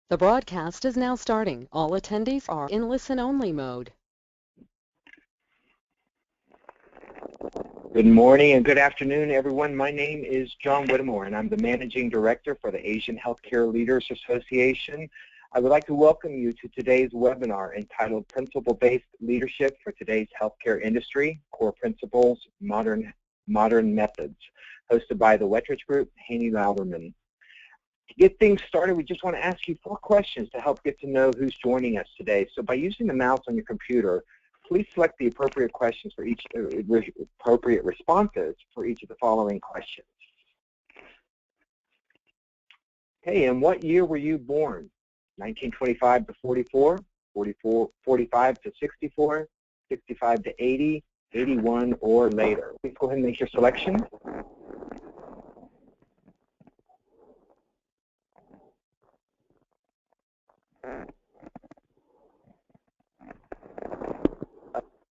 The broadcast is now starting. All attendees are in listen-only mode. Good morning and good afternoon, everyone. My name is John Whittemore, and I'm the Managing Director for the Asian Healthcare Leaders Association. I would like to welcome you to today's webinar entitled Principle-Based Leadership for Today's Healthcare Industry, Core Principles, Modern Methods, hosted by the Wettrich Group, Haney Lauderman. To get things started, we just want to ask you 4 questions to help get to know who's joining us today. So by using the mouse on your computer, please select the appropriate questions for each, appropriate responses for each of the following questions. Okay, in what year were you born? 1925 to 44, 45 to 64, 65 to 80, 81, or later. Please go ahead and make your selection.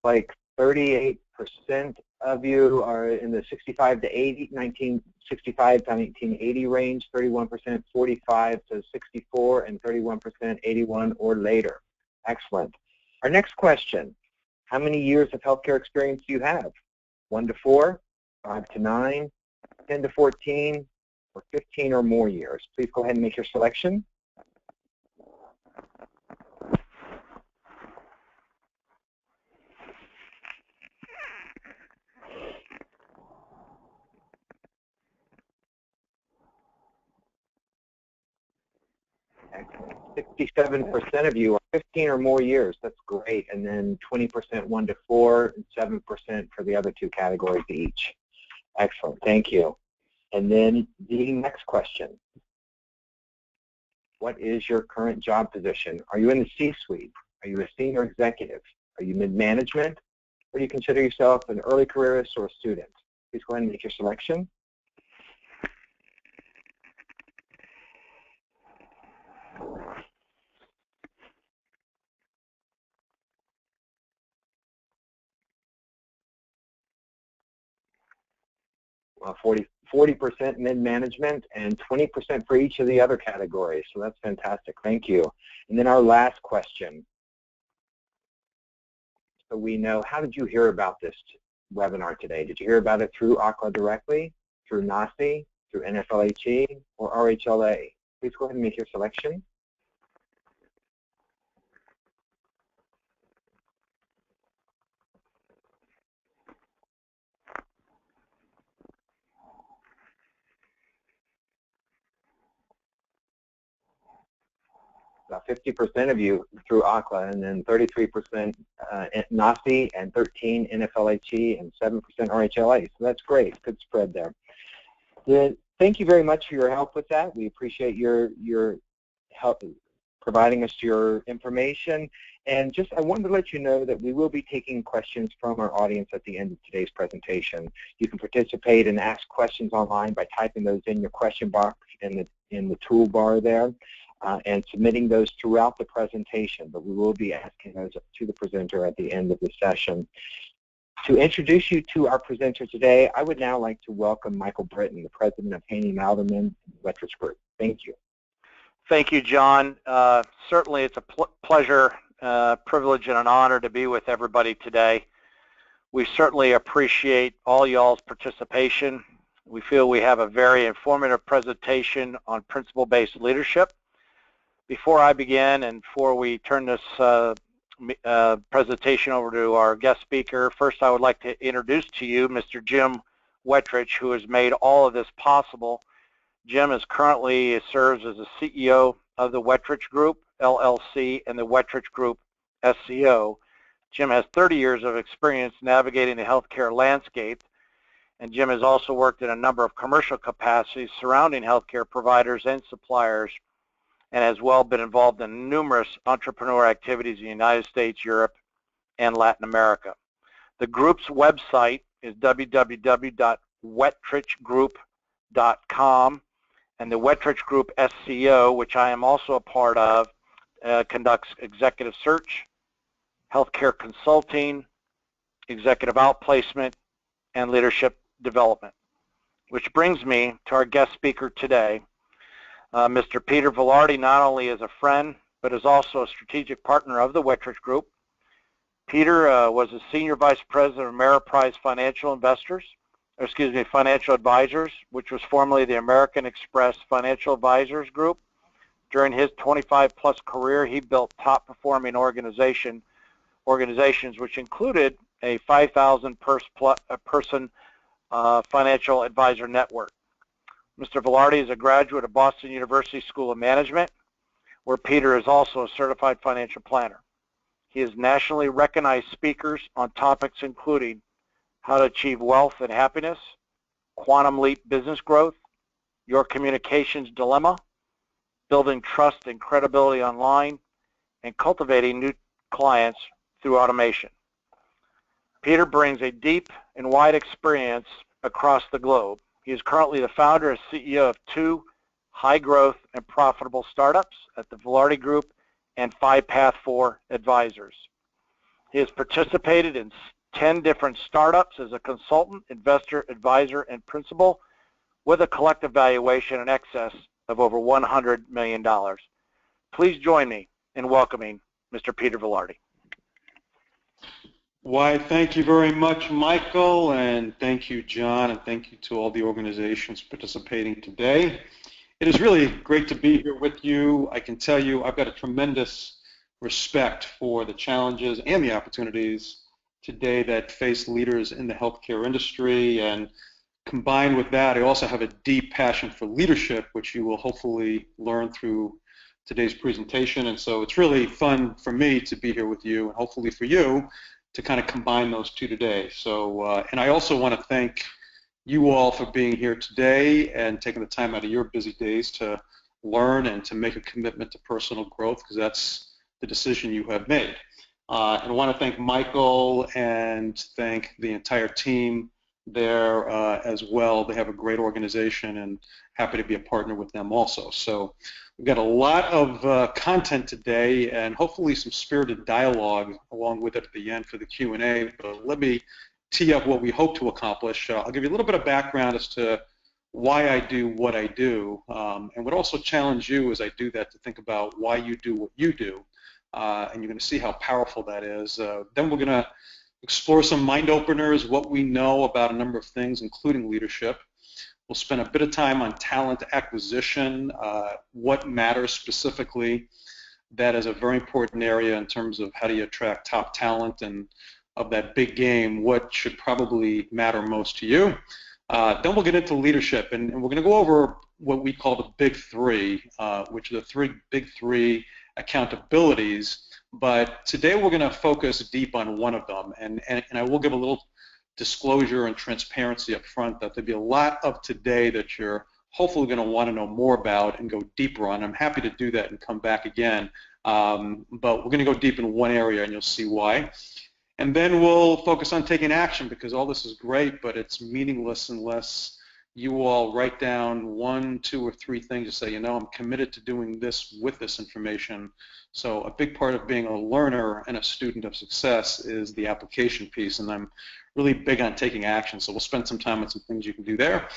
Like 38% of you are in the 65 to 80, 1965 to 1980 range, 31% 45 to 64, and 31% 81 or later. Excellent. Our next question, how many years of healthcare experience do you have? 1 to 4, 5 to 9, 10 to 14, or 15 or more years? Please go ahead and make your selection. Excellent. 67% of you are 15 or more years. That's great. And then 20% 1 to 4, and 7% for the other 2 categories each. Excellent. Thank you. And then the next question. What is your current job position? Are you in the C-suite? Are you a senior executive? Are you mid-management? Or do you consider yourself an early careerist or a student? Please go ahead and make your selection. Well, 40% mid-management and 20% for each of the other categories. So that's fantastic. Thank you. And then our last question. So we know, how did you hear about this webinar today? Did you hear about it through ACLA directly, through NACI, through NFLHE, or RHLA? Please go ahead and make your selection. About 50% of you through ACLA, and then 33% NACI, and 13 NFLHE, and 7% RHLA. So that's great. Good spread there. Thank you very much for your help with that. We appreciate your help providing us your information. And just I wanted to let you know that we will be taking questions from our audience at the end of today's presentation. You can participate and ask questions online by typing those in your question box in the toolbar there. And submitting those throughout the presentation, but we will be asking those to the presenter at the end of the session. To introduce you to our presenter today, I would now like to welcome Michael Britton, the president of Haney Lauderman Wettrich Group. Thank you. Thank you, John. Certainly it's a pleasure, privilege, and an honor to be with everybody today. We certainly appreciate all y'all's participation. We feel we have a very informative presentation on principle-based leadership. Before I begin and before we turn this presentation over to our guest speaker, first I would like to introduce to you Mr. Jim Wettrich, who has made all of this possible. Jim is currently serves as the CEO of the Wettrich Group, LLC, and the Wettrich Group, SCO. Jim has 30 years of experience navigating the healthcare landscape, and Jim has also worked in a number of commercial capacities surrounding healthcare providers and suppliers, and has well been involved in numerous entrepreneur activities in the United States, Europe, and Latin America. The group's website is www.wettrichgroup.com, and the Wettrich Group SCO, which I am also a part of, conducts executive search, healthcare consulting, executive outplacement, and leadership development. Which brings me to our guest speaker today. Mr. Peter Velarde not only is a friend, but is also a strategic partner of the Wettrich Group. Peter was a Senior Vice President of Ameriprise Financial Advisors, which was formerly the American Express Financial Advisors Group. During his 25-plus career, he built top-performing organizations, which included a 5,000-person financial advisor network. Mr. Velarde is a graduate of Boston University School of Management, where Peter is also a certified financial planner. He is nationally recognized speakers on topics including how to achieve wealth and happiness, quantum leap business growth, your communications dilemma, building trust and credibility online, and cultivating new clients through automation. Peter brings a deep and wide experience across the globe. He is currently the founder and CEO of 2 high-growth and profitable startups at the Velarde Group and 5Path4 Advisors. He has participated in 10 different startups as a consultant, investor, advisor, and principal, with a collective valuation in excess of over $100 million. Please join me in welcoming Mr. Peter Velarde. Why, thank you very much, Michael, and thank you, John, and thank you to all the organizations participating today. It is really great to be here with you. I can tell you I've got a tremendous respect for the challenges and the opportunities today that face leaders in the healthcare industry, and combined with that, I also have a deep passion for leadership, which you will hopefully learn through today's presentation. And so it's really fun for me to be here with you, and hopefully for you to kind of combine those two today. So, and I also want to thank you all for being here today and taking the time out of your busy days to learn and to make a commitment to personal growth, because that's the decision you have made. And I want to thank Michael and thank the entire team there as well. They have a great organization, and happy to be a partner with them also. So we've got a lot of content today, and hopefully some spirited dialogue along with it at the end for the Q&A. But let me tee up what we hope to accomplish. I'll give you a little bit of background as to why I do what I do, and would also challenge you as I do that to think about why you do what you do, and you're going to see how powerful that is. Then we're going to explore some mind openers, what we know about a number of things, including leadership. We'll spend a bit of time on talent acquisition, what matters specifically. That is a very important area in terms of how do you attract top talent, and of that big game, what should probably matter most to you. Then we'll get into leadership, and we're going to go over what we call the big three, which are the big three accountabilities. But today we're going to focus deep on one of them, and I will give a little disclosure and transparency up front that there'll be a lot of today that you're hopefully going to want to know more about and go deeper on. I'm happy to do that and come back again, but we're going to go deep in one area, and you'll see why. And then we'll focus on taking action, because all this is great, but it's meaningless unless you all write down 1, 2, or 3 things to say, you know, I'm committed to doing this with this information. So a big part of being a learner and a student of success is the application piece, and I'm really big on taking action. So we'll spend some time on some things you can do there.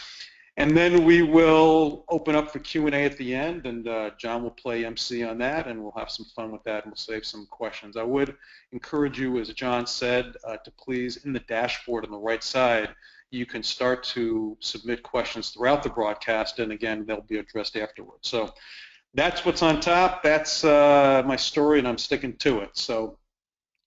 And then we will open up for Q&A at the end, and John will play MC on that, and we'll have some fun with that, and we'll save some questions. I would encourage you, as John said, to please, in the dashboard on the right side, you can start to submit questions throughout the broadcast, and again, they'll be addressed afterwards. So that's what's on top. That's my story, and I'm sticking to it. So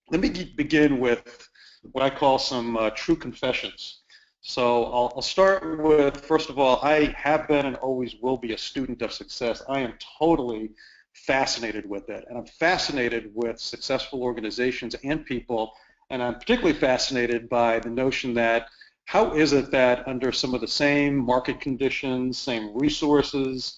let me begin with what I call some true confessions. So I'll start with, first of all, I have been and always will be a student of success. I am totally fascinated with it, and I'm fascinated with successful organizations and people, and I'm particularly fascinated by the notion that how is it that under some of the same market conditions, same resources,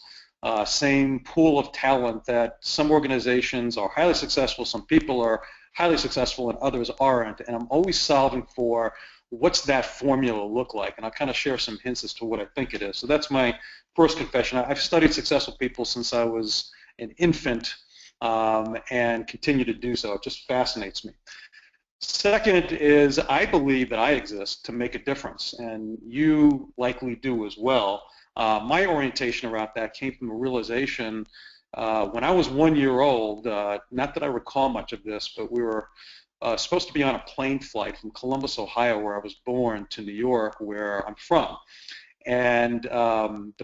same pool of talent, that some organizations are highly successful, some people are highly successful, and others aren't. And I'm always solving for what's that formula look like, and I'll kind of share some hints as to what I think it is. So that's my first confession. I've studied successful people since I was an infant, and continue to do so. It just fascinates me. Second is, I believe that I exist to make a difference, and you likely do as well. My orientation around that came from a realization when I was 1 year old, not that I recall much of this, but we were supposed to be on a plane flight from Columbus, Ohio, where I was born, to New York, where I'm from. And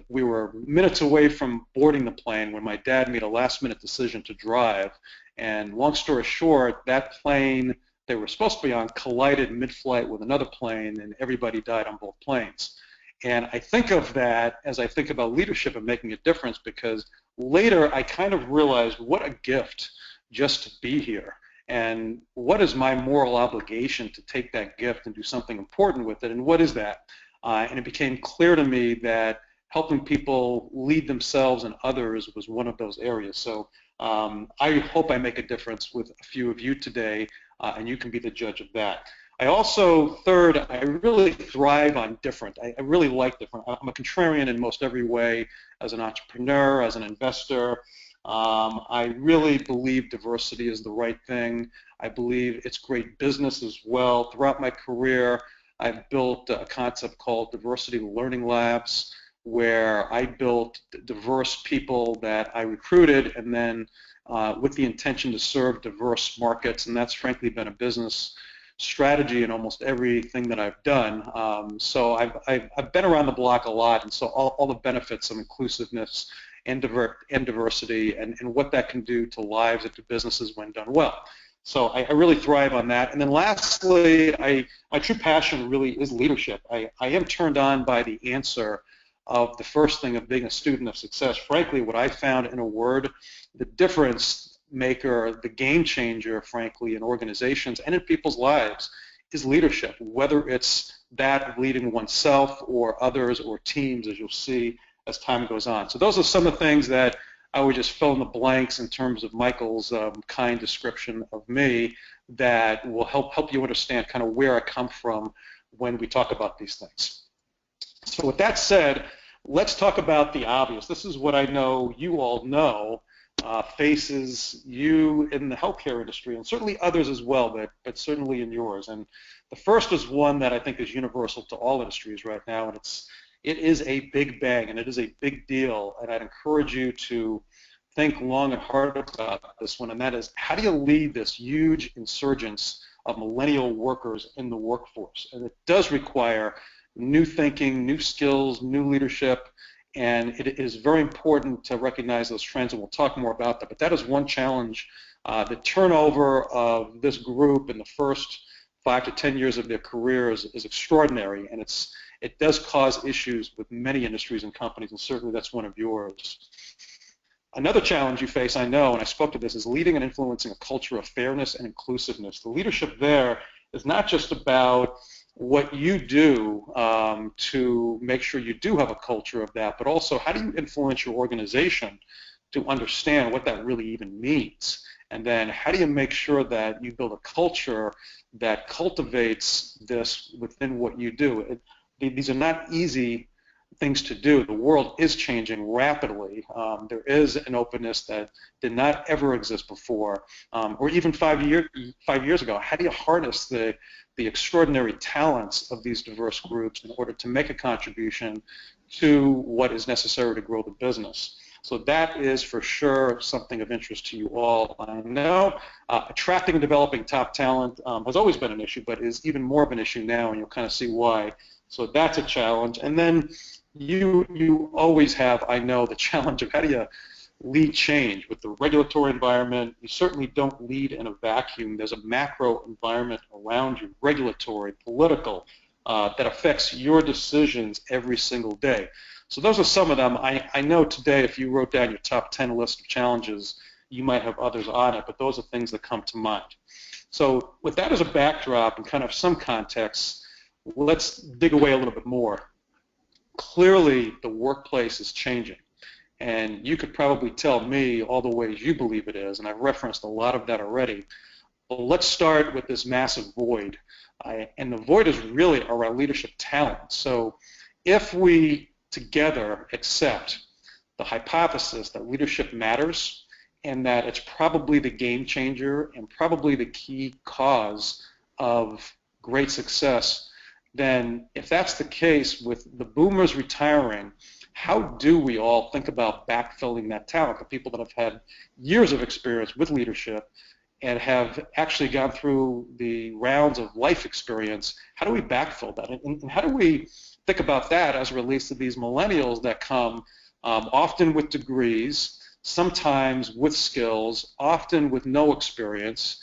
we were minutes away from boarding the plane when my dad made a last-minute decision to drive. And long story short, that plane they were supposed to be on collided mid-flight with another plane, and everybody died on both planes. And I think of that as I think about leadership and making a difference, because later I kind of realized what a gift just to be here. And what is my moral obligation to take that gift and do something important with it, and what is that? And it became clear to me that helping people lead themselves and others was one of those areas. So I hope I make a difference with a few of you today, and you can be the judge of that. I also, third, I really thrive on different. I really like different. I'm a contrarian in most every way, as an entrepreneur, as an investor. I really believe diversity is the right thing. I believe it's great business as well. Throughout my career, I've built a concept called Diversity Learning Labs, where I built diverse people that I recruited, and then with the intention to serve diverse markets, and that's frankly been a business strategy in almost everything that I've done. So I've been around the block a lot, and so all the benefits of inclusiveness and diversity and what that can do to lives and to businesses when done well. So I really thrive on that. And then lastly, my true passion really is leadership. I am turned on by the answer of the first thing of being a student of success. Frankly, what I found in a word, the difference maker, the game changer, frankly, in organizations and in people's lives is leadership, whether it's that of leading oneself or others or teams, as you'll see as time goes on. So those are some of the things that I would just fill in the blanks in terms of Michael's kind description of me that will help you understand kind of where I come from when we talk about these things. So with that said, let's talk about the obvious. This is what I know you all know faces you in the healthcare industry, and certainly others as well, but certainly in yours. And the first is one that I think is universal to all industries right now, and it is a big bang, and it is a big deal, and I'd encourage you to think long and hard about this one, and that is, how do you lead this huge insurgence of millennial workers in the workforce? And it does require new thinking, new skills, new leadership, and it is very important to recognize those trends, and we'll talk more about that. But that is one challenge. The turnover of this group in the first 5 to 10 years of their careers is extraordinary, and it does cause issues with many industries and companies, and certainly that's one of yours. Another challenge you face, I know, and I spoke to this, is leading and influencing a culture of fairness and inclusiveness. The leadership there is not just about what you do to make sure you do have a culture of that, but also how do you influence your organization to understand what that really even means? And then how do you make sure that you build a culture that cultivates this within what you do? These are not easy things to do. The world is changing rapidly. There is an openness that did not ever exist before, or even 5 years ago. How do you harness the extraordinary talents of these diverse groups in order to make a contribution to what is necessary to grow the business? So that is for sure something of interest to you all. I know attracting and developing top talent has always been an issue, but is even more of an issue now, and you'll kind of see why. So that's a challenge. And then you always have, I know, the challenge of how do you lead change with the regulatory environment. You certainly don't lead in a vacuum. There's a macro environment around you, regulatory, political, that affects your decisions every single day. So those are some of them. I know today if you wrote down your top 10 list of challenges, you might have others on it, but those are things that come to mind. So with that as a backdrop and kind of some context, let's dig away a little bit more. Clearly, the workplace is changing, and you could probably tell me all the ways you believe it is, and I've referenced a lot of that already. But let's start with this massive void, and the void is really around leadership talent. So if we together accept the hypothesis that leadership matters and that it's probably the game changer and probably the key cause of great success, then if that's the case, with the boomers retiring, how do we all think about backfilling that talent, the people that have had years of experience with leadership and have actually gone through the rounds of life experience? How do we backfill that? And how do we think about that as it relates to these millennials that come often with degrees, sometimes with skills, often with no experience?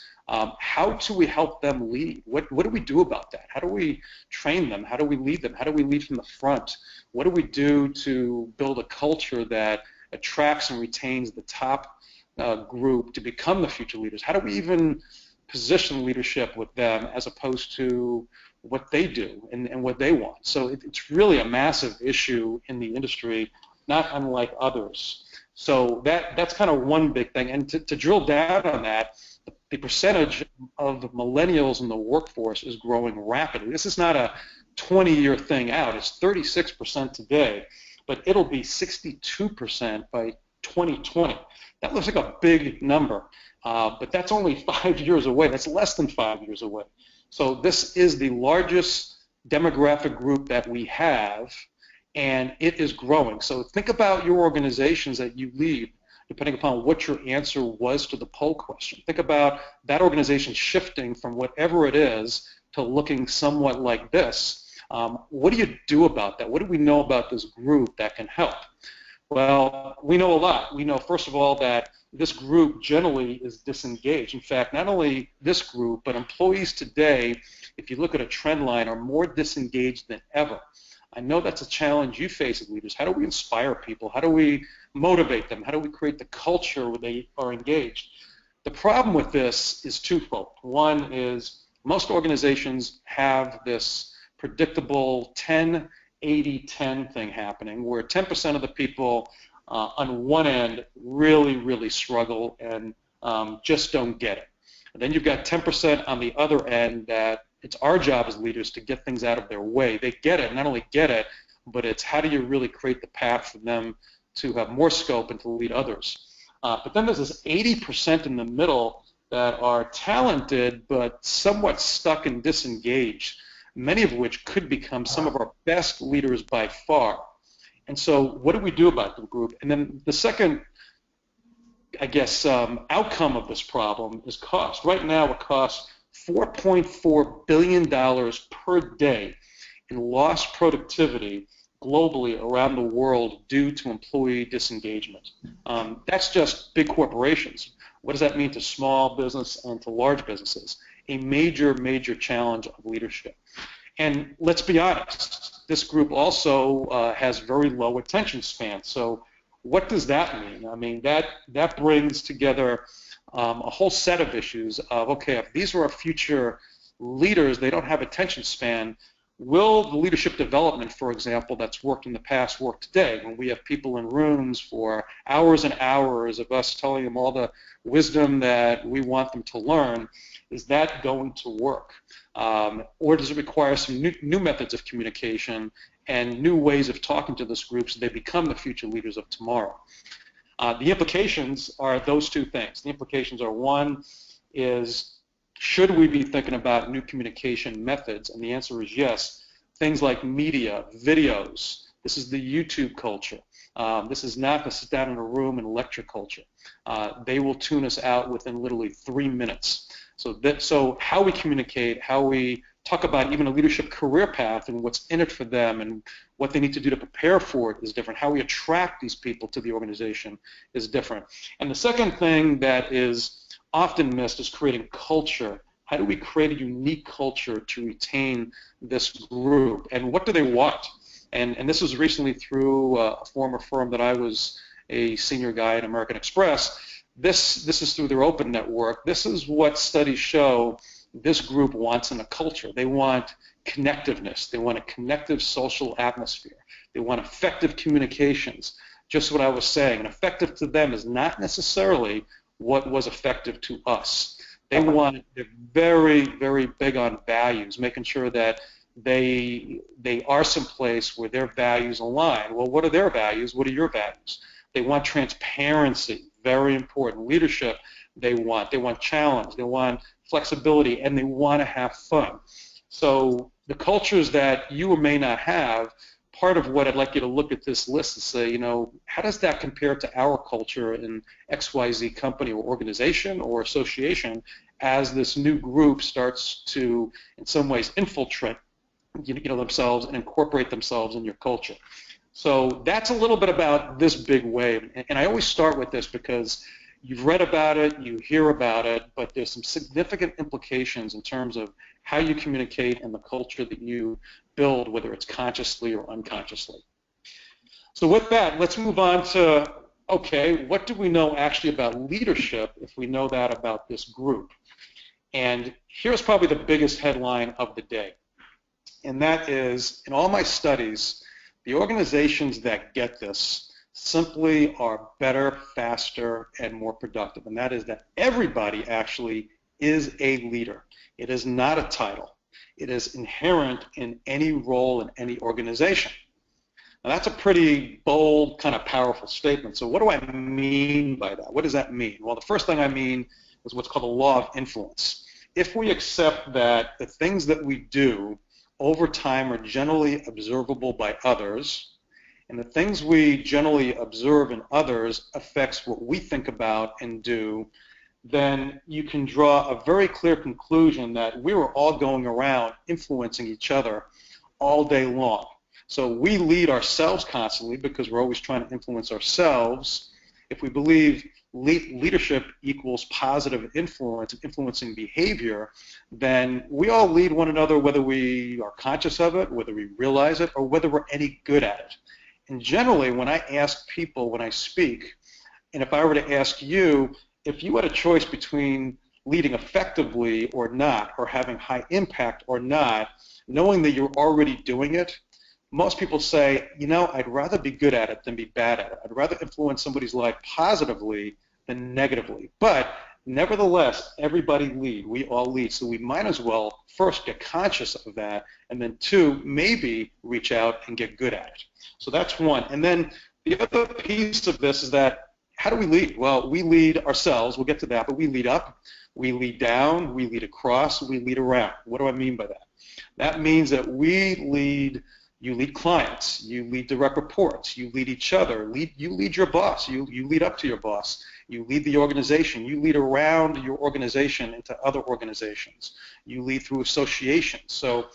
How do we help them lead? What do we do about that? How do we train them? How do we lead them? How do we lead from the front? What do we do to build a culture that attracts and retains the top group to become the future leaders? How do we even position leadership with them as opposed to what they do and what they want? So it's really a massive issue in the industry, not unlike others. So that's kind of one big thing. And to drill down on that, the percentage of millennials in the workforce is growing rapidly. This is not a 20-year thing out. It's 36% today, but it'll be 62% by 2020. That looks like a big number, but that's only 5 years away. That's less than 5 years away. So this is the largest demographic group that we have, and it is growing. So think about your organizations that you lead, depending upon what your answer was to the poll question. Think about that organization shifting from whatever it is to looking somewhat like this. What do you do about that? What do we know about this group that can help? Well, we know a lot. We know, first of all, that this group generally is disengaged. In fact, not only this group, but employees today, if you look at a trend line, are more disengaged than ever. I know that's a challenge you face as leaders. How do we inspire people? How do we motivate them? How do we create the culture where they are engaged? The problem with this is twofold. One is most organizations have this predictable 10-80-10 thing happening, where 10% of the people on one end really struggle and just don't get it. And then you've got 10% on the other end that it's our job as leaders to get things out of their way. They get it, not only get it, but it's how do you really create the path for them to have more scope and to lead others. But then there's this 80% in the middle that are talented but somewhat stuck and disengaged, many of which could become some of our best leaders by far. And so what do we do about the group? And then the second, I guess, outcome of this problem is cost. Right now it costs $4.4 billion per day in lost productivity globally around the world due to employee disengagement. That's just big corporations. What does that mean to small business and to large businesses? A major challenge of leadership. And let's be honest, this group also has very low attention span. So what does that mean? I mean, that brings together a whole set of issues of, okay, if these are our future leaders, they don't have attention span, will the leadership development, for example, that's worked in the past work today, when we have people in rooms for hours and hours of us telling them all the wisdom that we want them to learn, is that going to work? Or does it require some new methods of communication and new ways of talking to this group so they become the future leaders of tomorrow? The implications are those two things. The implications are, one is, should we be thinking about new communication methods? And the answer is yes. Things like media, videos. This is the YouTube culture. This is not the sit down in a room and lecture culture. They will tune us out within literally 3 minutes. So how we communicate, how we talk about even a leadership career path and what's in it for them and what they need to do to prepare for it is different. How we attract these people to the organization is different. And the second thing that is often missed is creating culture. How do we create a unique culture to retain this group? And what do they want? And this was recently through a former firm that I was a senior guy at American Express. This is through their open network. This is what studies show this group wants in a culture. They want connectiveness. They want a connective social atmosphere. They want effective communications. Just what I was saying. And effective to them is not necessarily what was effective to us. They're very big on values, making sure that they are someplace where their values align. Well, what are their values? What are your values? They want transparency, very important. Leadership, they want challenge, they want flexibility, and they want to have fun. So the cultures that you may not have, part of what I'd like you to look at this list and say, you know, how does that compare to our culture in XYZ company or organization or association as this new group starts to, in some ways, infiltrate themselves and incorporate themselves in your culture. So that's a little bit about this big wave. And I always start with this because you've read about it, you hear about it, but there's some significant implications in terms of how you communicate and the culture that you build, whether it's consciously or unconsciously. So with that, let's move on to, okay, what do we know actually about leadership if we know that about this group? And here's probably the biggest headline of the day. And that is, in all my studies, the organizations that get this simply are better, faster, and more productive. And that is that everybody actually is a leader. It is not a title. It is inherent in any role in any organization. Now that's a pretty bold, kind of powerful statement. So what do I mean by that? What does that mean? Well, the first thing I mean is what's called the law of influence. If we accept that the things that we do over time are generally observable by others, and the things we generally observe in others affects what we think about and do, then you can draw a very clear conclusion that we were all going around influencing each other all day long. So we lead ourselves constantly because we're always trying to influence ourselves. If we believe leadership equals positive influence and influencing behavior, then we all lead one another whether we are conscious of it, whether we realize it, or whether we're any good at it. And generally, when I ask people, when I speak, and if I were to ask you, if you had a choice between leading effectively or not, or having high impact or not, knowing that you're already doing it, most people say, you know, I'd rather be good at it than be bad at it. I'd rather influence somebody's life positively than negatively. But nevertheless, everybody lead. We all lead. So we might as well first get conscious of that, and then two, maybe reach out and get good at it. So that's one. And then the other piece of this is that how do we lead? Well, we lead ourselves. We'll get to that, but we lead up, we lead down, we lead across, we lead around. What do I mean by that? That means that we lead. You lead clients, you lead direct reports, you lead each other, you lead your boss, you lead up to your boss, you lead the organization, you lead around your organization into other organizations, you lead through associations. So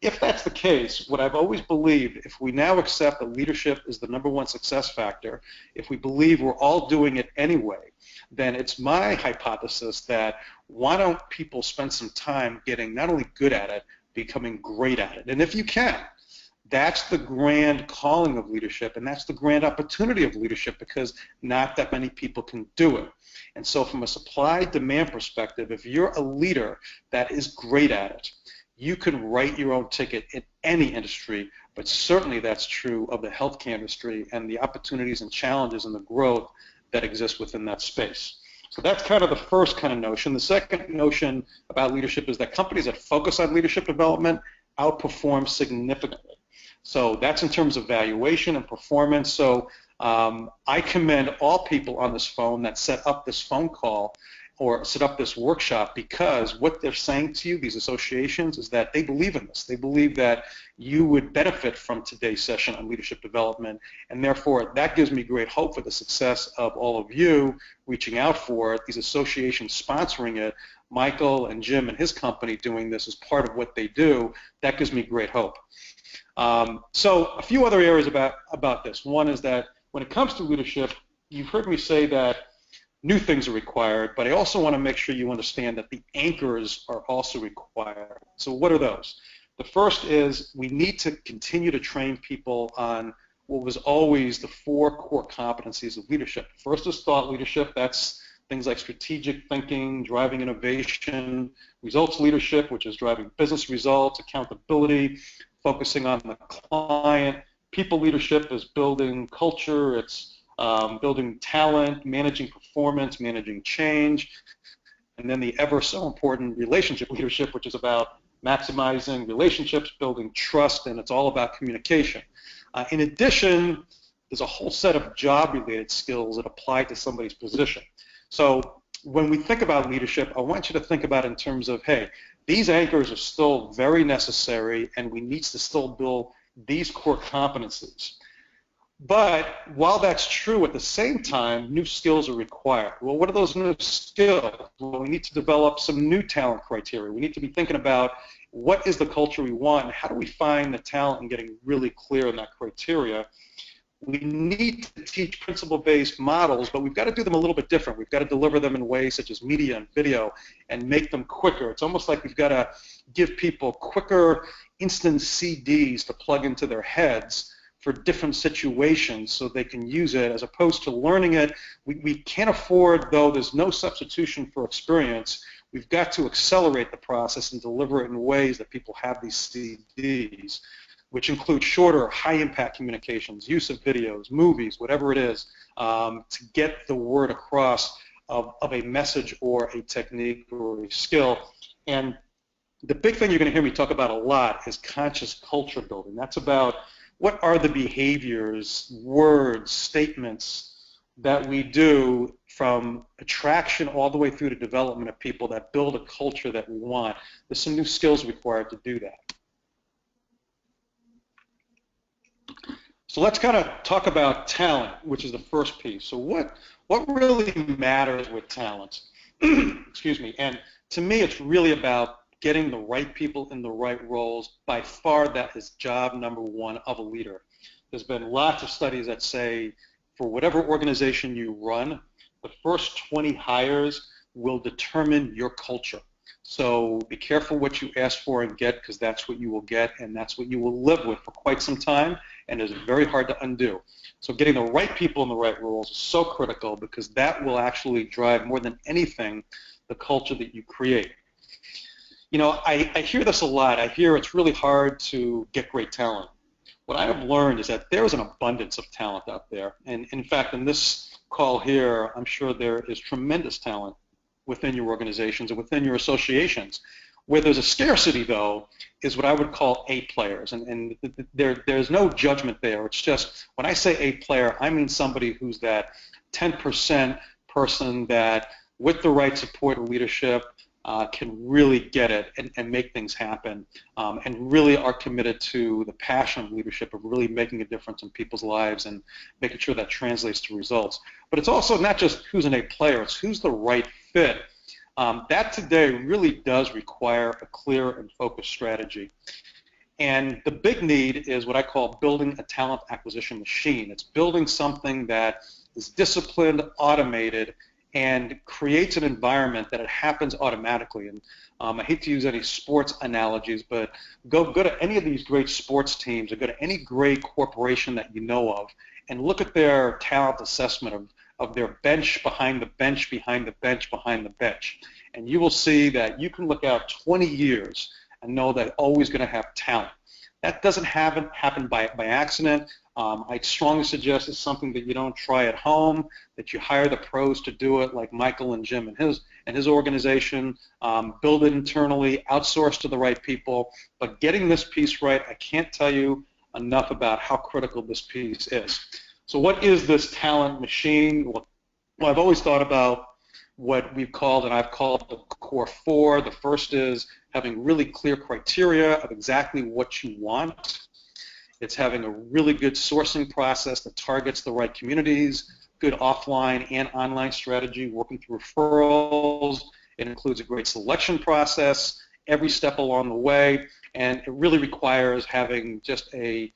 if that's the case, what I've always believed, if we now accept that leadership is the #1 success factor, if we believe we're all doing it anyway, then it's my hypothesis that why don't people spend some time getting not only good at it, becoming great at it. And if you can, that's the grand calling of leadership, and that's the grand opportunity of leadership because not that many people can do it. And so from a supply-demand perspective, if you're a leader that is great at it, you can write your own ticket in any industry, but certainly that's true of the healthcare industry and the opportunities and challenges and the growth that exists within that space. So that's kind of the first kind of notion. The second notion about leadership is that companies that focus on leadership development outperform significantly. So that's in terms of valuation and performance. So I commend all people on this phone that set up this phone call or set up this workshop because what they're saying to you, these associations, is that they believe in this. They believe that you would benefit from today's session on leadership development, and therefore that gives me great hope for the success of all of you reaching out for it, these associations sponsoring it, Michael and Jim and his company doing this as part of what they do. That gives me great hope. So a few other areas about this. One is that when it comes to leadership, you've heard me say that new things are required, but I also want to make sure you understand that the anchors are also required. So what are those? The first is we need to continue to train people on what was always the 4 core competencies of leadership. First is thought leadership. That's things like strategic thinking, driving innovation, results leadership, which is driving business results, accountability, focusing on the client. People leadership is building culture, it's building talent, managing performance, managing change, and then the ever so important relationship leadership, which is about maximizing relationships, building trust, and it's all about communication. In addition, there's a whole set of job-related skills that apply to somebody's position. So when we think about leadership, I want you to think about it in terms of, hey, these anchors are still very necessary, and we need to still build these core competencies. But while that's true, at the same time, new skills are required. Well, what are those new skills? Well, we need to develop some new talent criteria. We need to be thinking about what is the culture we want and how do we find the talent and getting really clear on that criteria. We need to teach principle-based models, but we've got to do them a little bit different. We've got to deliver them in ways such as media and video and make them quicker. It's almost like we've got to give people quicker, instant CDs to plug into their heads for different situations so they can use it, as opposed to learning it. We can't afford, though there's no substitution for experience, we've got to accelerate the process and deliver it in ways that people have these CDs, which include shorter, high-impact communications, use of videos, movies, whatever it is, to get the word across of a message or a technique or a skill. And the big thing you're going to hear me talk about a lot is conscious culture building. That's about what are the behaviors, words, statements that we do from attraction all the way through to development of people that build a culture that we want. There's some new skills required to do that. So let's kind of talk about talent, which is the first piece. So what really matters with talent? Excuse me. And to me, it's really about getting the right people in the right roles. By far, that is job number one of a leader. There's been lots of studies that say for whatever organization you run, the first 20 hires will determine your culture. So be careful what you ask for and get, because that's what you will get and that's what you will live with for quite some time, and is very hard to undo. So getting the right people in the right roles is so critical, because that will actually drive more than anything the culture that you create. You know, I hear this a lot. I hear it's really hard to get great talent. What I have learned is that there is an abundance of talent out there. And in fact, in this call here, I'm sure there is tremendous talent within your organizations and within your associations. Where there's a scarcity, though, is what I would call A players. And there's no judgment there. It's just, when I say A player, I mean somebody who's that 10% person that, with the right support and leadership, can really get it and make things happen, and really are committed to the passion of leadership, of really making a difference in people's lives and making sure that translates to results. But it's also not just who's an A player, it's who's the right fit. That today really does require a clear and focused strategy. And the big need is what I call building a talent acquisition machine. It's building something that is disciplined, automated, and creates an environment that it happens automatically. And I hate to use any sports analogies, but go to any of these great sports teams, or go to any great corporation that you know of, and look at their talent assessment of their bench behind the bench behind the bench behind the bench. And you will see that you can look out 20 years and know that always going to have talent. That doesn't happen by accident. I strongly suggest it's something that you don't try at home, that you hire the pros to do it, like Michael and Jim and his organization, build it internally, outsource to the right people. But getting this piece right, I can't tell you enough about how critical this piece is. So what is this talent machine? Well, I've always thought about what we've called, and I've called, the core four. The first is having really clear criteria of exactly what you want. It's having a really good sourcing process that targets the right communities, good offline and online strategy, working through referrals. It includes a great selection process every step along the way, and it really requires having just a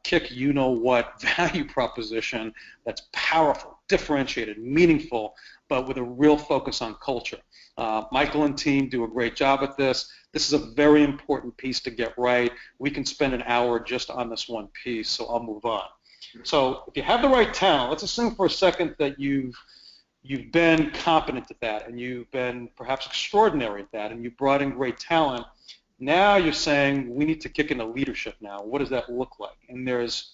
kick you-know-what value proposition that's powerful, differentiated, meaningful, but with a real focus on culture. Michael and team do a great job at this. This is a very important piece to get right. We can spend an hour just on this one piece, so I'll move on. So if you have the right talent, let's assume for a second that you've been competent at that, and you've been perhaps extraordinary at that, and you've brought in great talent. Now you're saying we need to kick into leadership now. What does that look like? And there's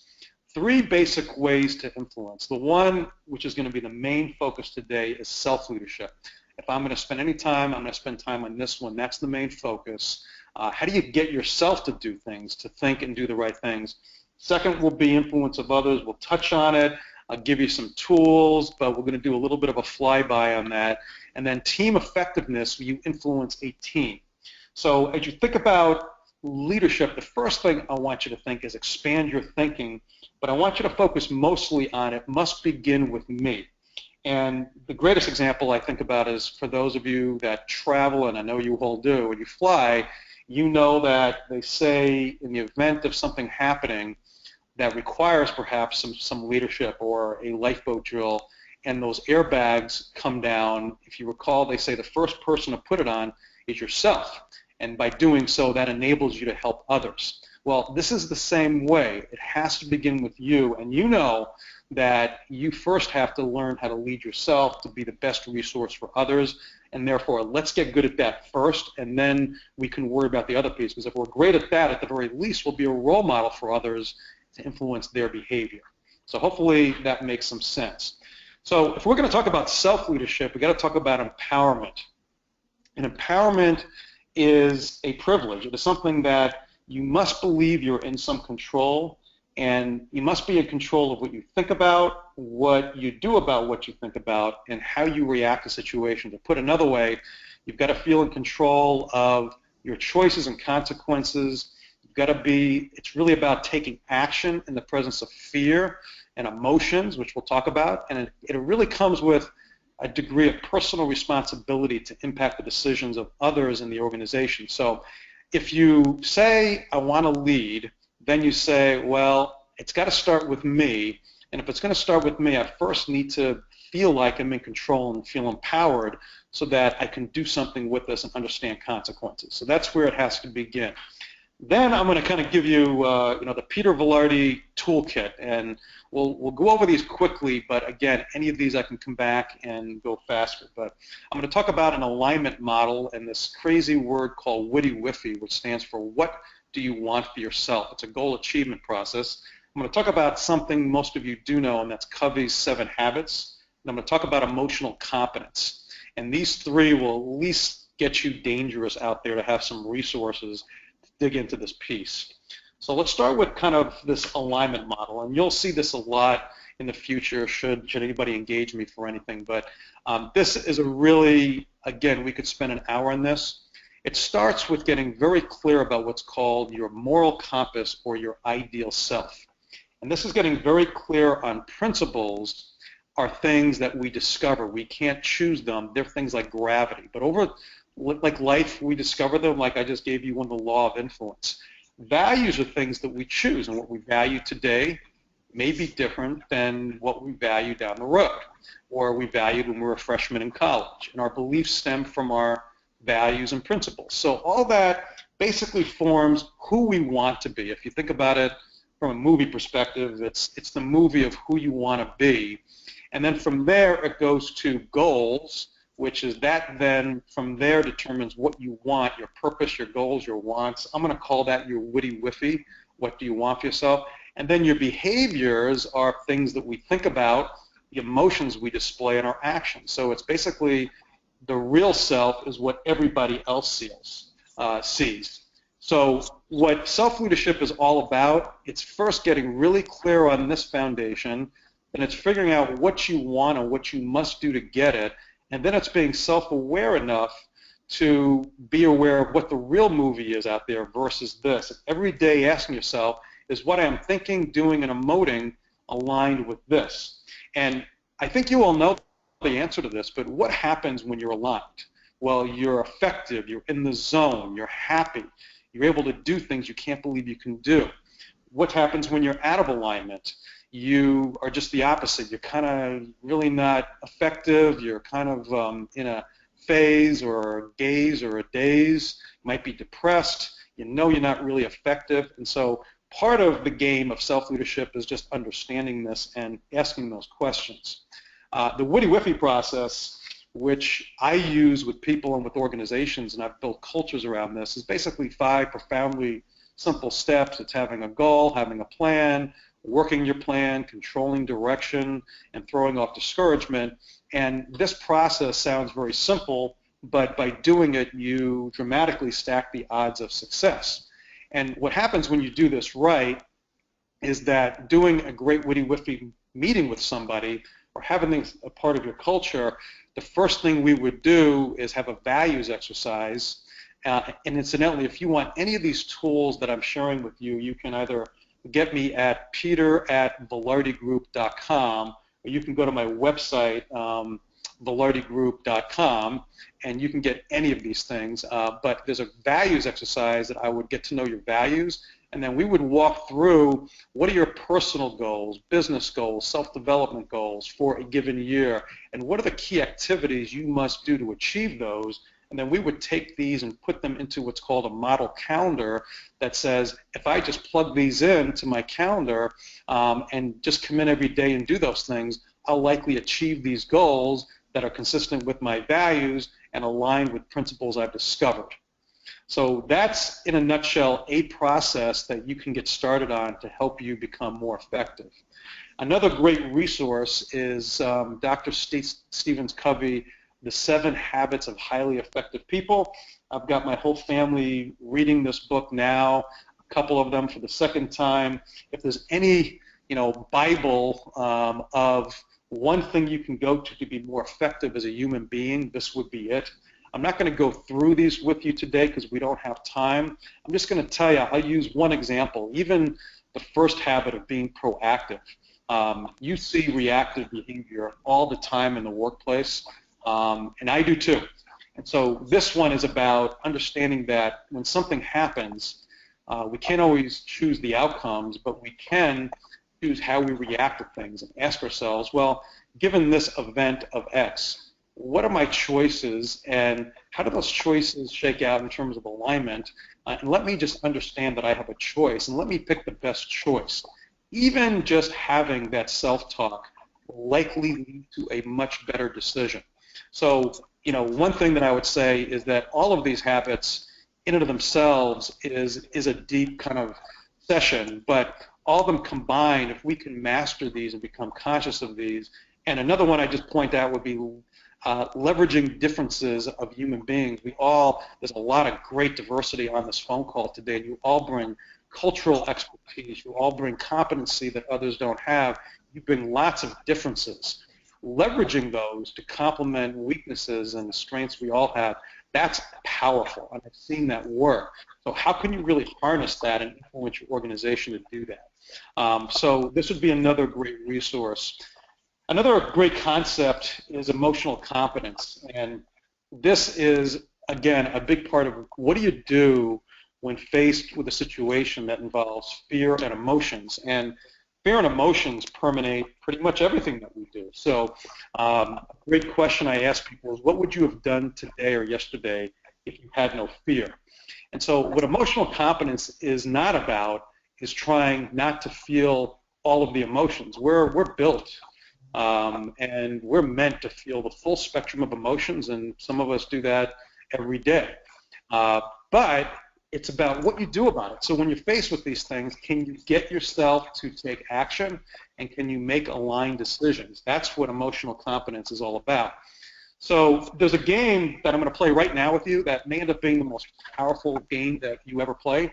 three basic ways to influence. The one, which is going to be the main focus today, is self-leadership. If I'm going to spend any time, I'm going to spend time on this one. That's the main focus. How do you get yourself to do things, to think and do the right things? Second will be influence of others. We'll touch on it. I'll give you some tools, but we're going to do a little bit of a flyby on that. And then team effectiveness, you influence a team. So as you think about leadership, the first thing I want you to think is expand your thinking, but I want you to focus mostly on it must begin with me. And the greatest example I think about is for those of you that travel, and I know you all do, when you fly, you know that they say in the event of something happening that requires perhaps some leadership or a lifeboat drill, and those airbags come down, if you recall, they say the first person to put it on is yourself. And by doing so, that enables you to help others. Well, this is the same way. It has to begin with you, and you know that you first have to learn how to lead yourself to be the best resource for others, and therefore let's get good at that first, and then we can worry about the other piece, because if we're great at that, at the very least we'll be a role model for others to influence their behavior. So hopefully that makes some sense. So if we're going to talk about self-leadership, we've got to talk about empowerment. And empowerment is a privilege. It is something that you must believe you're in some control, and you must be in control of what you think about, what you do about what you think about, and how you react to situations. To put another way, you've got to feel in control of your choices and consequences. You've got to be, it's really about taking action in the presence of fear and emotions, which we'll talk about, and it really comes with a degree of personal responsibility to impact the decisions of others in the organization. So if you say, I want to lead, then you say, well, it's got to start with me, and if it's going to start with me, I first need to feel like I'm in control and feel empowered so that I can do something with this and understand consequences. So that's where it has to begin. Then I'm going to kind of give you, the Peter Velarde toolkit, and we'll go over these quickly, but again, any of these I can come back and go faster. But I'm going to talk about an alignment model and this crazy word called WIDI-WIFI, which stands for what do you want for yourself? It's a goal achievement process. I'm going to talk about something most of you do know, and that's Covey's 7 habits. And I'm going to talk about emotional competence. And these three will at least get you dangerous out there to have some resources to dig into this piece. So let's start with kind of this alignment model, and you'll see this a lot in the future should anybody engage me for anything. But this is a really, again, we could spend an hour on this. It starts with getting very clear about what's called your moral compass or your ideal self. And this is getting very clear on principles are things that we discover. We can't choose them. They're things like gravity. But over like life, we discover them, like I just gave you one, the law of influence. Values are things that we choose, and what we value today may be different than what we value down the road, or we valued when we were a freshman in college. And our beliefs stem from our values and principles. So all that basically forms who we want to be. If you think about it from a movie perspective, it's the movie of who you want to be. And then from there it goes to goals, which is that then from there determines what you want, your purpose, your goals, your wants. I'm going to call that your WIDI-WIFI, what do you want for yourself. And then your behaviors are things that we think about, the emotions we display, and our actions. So it's basically the real self is what everybody else sees. So what self-leadership is all about, it's first getting really clear on this foundation, and it's figuring out what you want and what you must do to get it, and then it's being self-aware enough to be aware of what the real movie is out there versus this. And every day asking yourself, is what I'm thinking, doing, and emoting aligned with this? And I think you all know the answer to this, but what happens when you're aligned? Well, you're effective, you're in the zone, you're happy, you're able to do things you can't believe you can do. What happens when you're out of alignment? You are just the opposite. You're kind of really not effective, you're kind of in a phase or a gaze or a daze, you might be depressed, you know you're not really effective, and so part of the game of self-leadership is just understanding this and asking those questions. The WIDI-WIFI process, which I use with people and with organizations, and I've built cultures around this, is basically 5 profoundly simple steps. It's having a goal, having a plan, working your plan, controlling direction, and throwing off discouragement. And this process sounds very simple, but by doing it, you dramatically stack the odds of success. And what happens when you do this right is that doing a great WIDI-WIFI meeting with somebody or having things a part of your culture, the first thing we would do is have a values exercise, And incidentally, if you want any of these tools that I'm sharing with you, you can either get me at peter@velardigroup.com, or you can go to my website, velardigroup.com, and you can get any of these things. But there's a values exercise that I would get to know your values, and then we would walk through what are your personal goals, business goals, self-development goals for a given year, and what are the key activities you must do to achieve those. And then we would take these and put them into what's called a model calendar that says, if I just plug these into my calendar and just come in every day and do those things, I'll likely achieve these goals that are consistent with my values and aligned with principles I've discovered. So that's, in a nutshell, a process that you can get started on to help you become more effective. Another great resource is Dr. Stephen Covey, The 7 Habits of Highly Effective People. I've got my whole family reading this book now, a couple of them for the second time. If there's any, Bible of one thing you can go to be more effective as a human being, this would be it. I'm not going to go through these with you today because we don't have time. I'm just going to tell you, I'll use one example. Even the first habit of being proactive. You see reactive behavior all the time in the workplace, and I do too. And so this one is about understanding that when something happens, we can't always choose the outcomes, but we can choose how we react to things and ask ourselves, well, given this event of X, what are my choices and how do those choices shake out in terms of alignment? And let me just understand that I have a choice and let me pick the best choice. Even just having that self-talk will likely lead to a much better decision. So, one thing that I would say is that all of these habits in and of themselves is a deep kind of session, but all of them combined, if we can master these and become conscious of these. And another one I just point out would be leveraging differences of human beings. There's a lot of great diversity on this phone call today. You all bring cultural expertise. You all bring competency that others don't have. You bring lots of differences. Leveraging those to complement weaknesses and strengths we all have, that's powerful, and I've seen that work. So how can you really harness that and influence your organization to do that? So this would be another great resource. Another great concept is emotional competence, and this is, again, a big part of what do you do when faced with a situation that involves fear and emotions. And fear and emotions permeate pretty much everything that we do. So a great question I ask people is, what would you have done today or yesterday if you had no fear? And so what emotional competence is not about is trying not to feel all of the emotions. We're built and we're meant to feel the full spectrum of emotions, and some of us do that every day. But it's about what you do about it. So when you're faced with these things, can you get yourself to take action, and can you make aligned decisions? That's what emotional competence is all about. So there's a game that I'm going to play right now with you that may end up being the most powerful game that you ever play,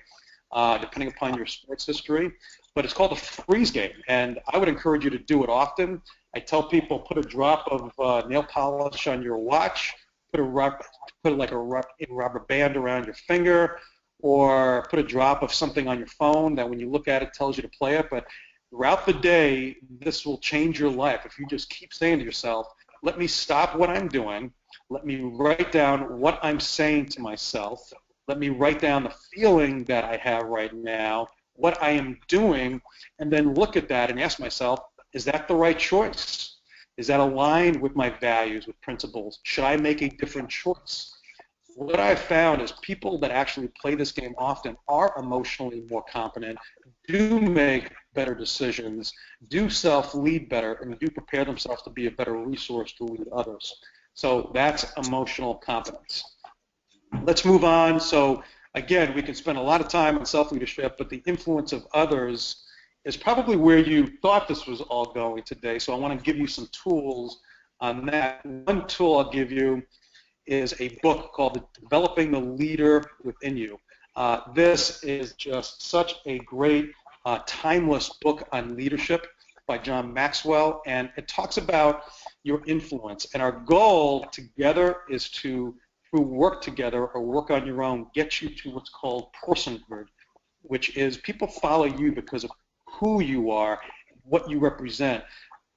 depending upon your sports history. But it's called the freeze game, and I would encourage you to do it often. I tell people, put a drop of nail polish on your watch, put like a rubber band around your finger, or put a drop of something on your phone that when you look at it tells you to play it. But throughout the day, this will change your life. If you just keep saying to yourself, let me stop what I'm doing, let me write down what I'm saying to myself, let me write down the feeling that I have right now, what I am doing, and then look at that and ask myself, is that the right choice? Is that aligned with my values, with principles? Should I make a different choice? What I've found is people that actually play this game often are emotionally more competent, do make better decisions, do self-lead better, and do prepare themselves to be a better resource to lead others. So that's emotional competence. Let's move on. So again, we can spend a lot of time on self-leadership, but the influence of others is probably where you thought this was all going today. So I want to give you some tools on that. One tool I'll give you is a book called Developing the Leader Within You. This is just such a great, timeless book on leadership by John Maxwell, and it talks about your influence. And our goal together is to through work together or work on your own, gets you to what's called personhood, which is people follow you because of who you are, what you represent.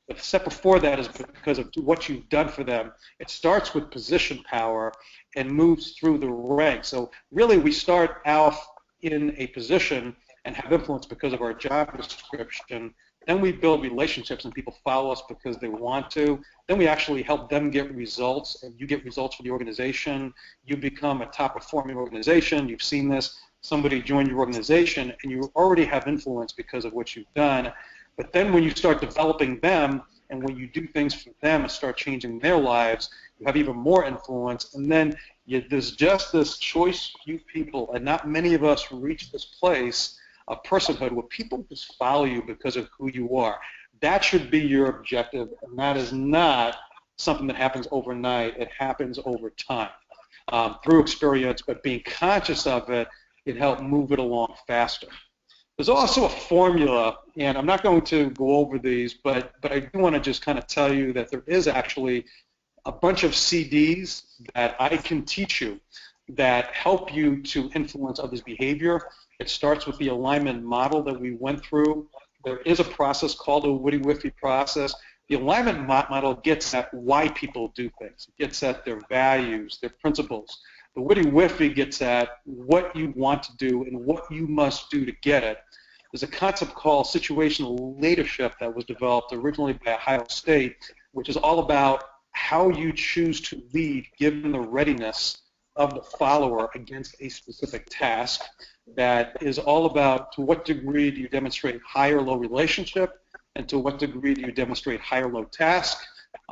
The step before that is because of what you've done for them. It starts with position power and moves through the ranks. So really we start out in a position and have influence because of our job description. Then we build relationships and people follow us because they want to. Then we actually help them get results, and you get results for the organization. You become a top performing organization. You've seen this. Somebody joined your organization and you already have influence because of what you've done. But then when you start developing them and when you do things for them and start changing their lives, you have even more influence. And then there's just this choice few people, and not many of us reach this place of personhood where people just follow you because of who you are. That should be your objective, and that is not something that happens overnight. It happens over time through experience, but being conscious of it can help move it along faster. There's also a formula, and I'm not going to go over these, but I do want to just kind of tell you that there is actually a bunch of CDs that I can teach you that help you to influence others' behavior. It starts with the alignment model that we went through. There is a process called a Witty-Whiffy process. The alignment model gets at why people do things. It gets at their values, their principles. The Witty-Whiffy gets at what you want to do and what you must do to get it. There's a concept called situational leadership that was developed originally by Ohio State, which is all about how you choose to lead given the readiness of the follower against a specific task. That is all about to what degree do you demonstrate high or low relationship, and to what degree do you demonstrate high or low task,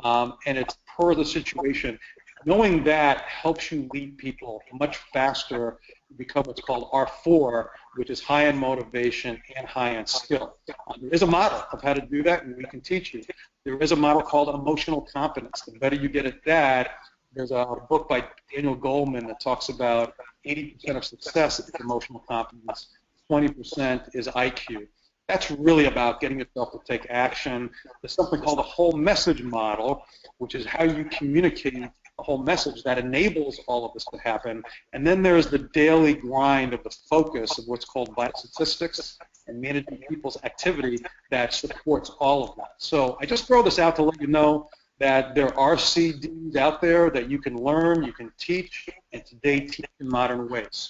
and it's per the situation. Knowing that helps you lead people much faster, become what's called R4, which is high in motivation and high in skill. There is a model of how to do that, and we can teach you. There is a model called emotional competence. The better you get at that, there's a book by Daniel Goleman that talks about 80% of success is emotional competence, 20% is IQ. That's really about getting yourself to take action. There's something called the whole message model, which is how you communicate a whole message that enables all of this to happen. And then there's the daily grind of the focus of what's called vital statistics and managing people's activity that supports all of that. So I just throw this out to let you know that there are CDs out there that you can learn, you can teach, and today teach in modern ways.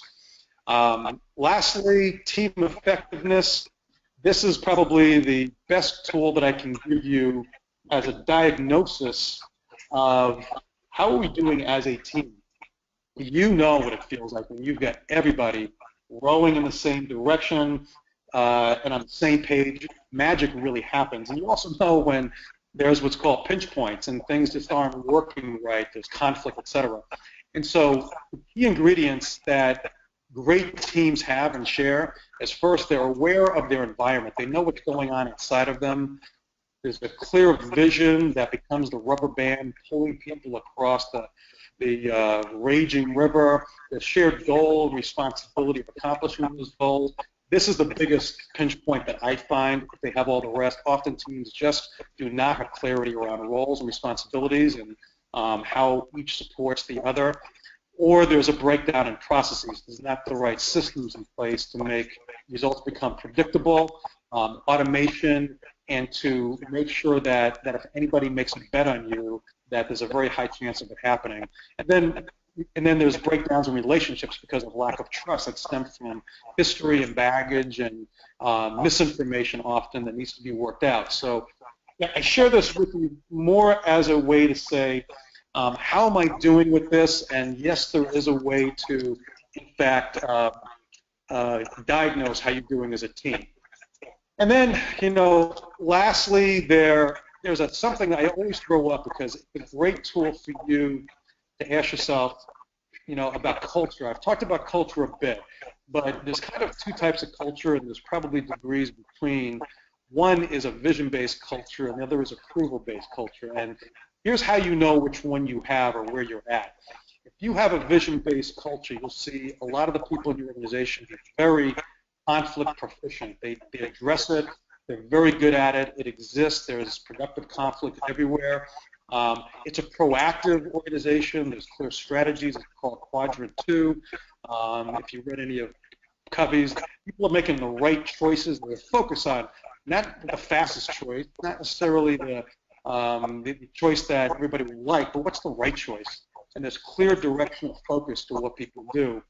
Lastly, team effectiveness. This is probably the best tool that I can give you as a diagnosis of how are we doing as a team. You know what it feels like when you've got everybody rowing in the same direction and on the same page. Magic really happens. And you also know when there's what's called pinch points and things just aren't working right, there's conflict, etc. And so the key ingredients that great teams have and share is first, they're aware of their environment. They know what's going on inside of them. There's a clear vision that becomes the rubber band pulling people across the raging river. The shared goal, responsibility of accomplishing those goals. This is the biggest pinch point that I find. If they have all the rest, often teams just do not have clarity around roles and responsibilities and how each supports the other. Or there's a breakdown in processes. There's not the right systems in place to make results become predictable, automation, and to make sure that if anybody makes a bet on you, that there's a very high chance of it happening. And then there's breakdowns in relationships because of lack of trust that stems from history and baggage and misinformation often that needs to be worked out. So I share this with you more as a way to say, how am I doing with this? And yes, there is a way to, in fact, diagnose how you're doing as a team. And then, lastly, there's something I always throw up because it's a great tool for you to ask yourself, about culture. I've talked about culture a bit, but there's kind of two types of culture, and there's probably degrees between. One is a vision-based culture, and the other is approval-based culture. And here's how you know which one you have or where you're at. If you have a vision-based culture, you'll see a lot of the people in your organization are very conflict proficient. They address it. They're very good at it. It exists. There's productive conflict everywhere. It's a proactive organization. There's clear strategies. It's called Quadrant 2. If you read any of Covey's, people are making the right choices. They focus on not the fastest choice, not necessarily the choice that everybody would like, but what's the right choice? And there's clear directional focus to what people do.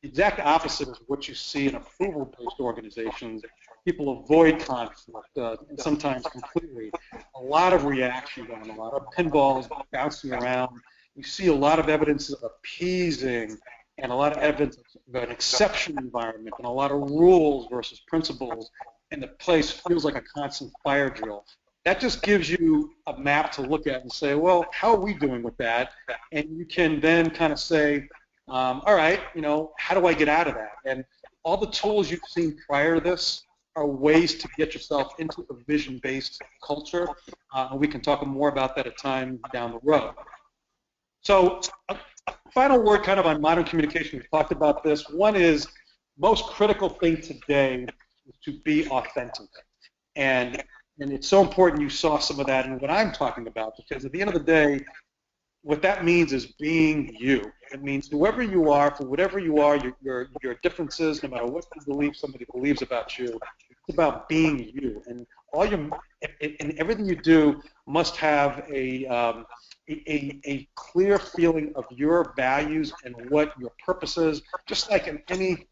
The exact opposite is what you see in approval-based organizations. People avoid conflict, sometimes completely. A lot of reaction going, a lot of pinballs bouncing around. You see a lot of evidence of appeasing and a lot of evidence of an exception environment and a lot of rules versus principles, and the place feels like a constant fire drill. That just gives you a map to look at and say, well, how are we doing with that? And you can then kind of say, all right, how do I get out of that? And all the tools you've seen prior to this are ways to get yourself into a vision-based culture. And we can talk more about that at time down the road. So final word kind of on modern communication. We've talked about this. One is most critical thing today is to be authentic. And it's so important you saw some of that in what I'm talking about, because at the end of the day, what that means is being you. It means whoever you are, for whatever you are, your differences, no matter what you believe somebody believes about you, it's about being you. And and everything you do must have a clear feeling of your values and what your purpose is, just like in any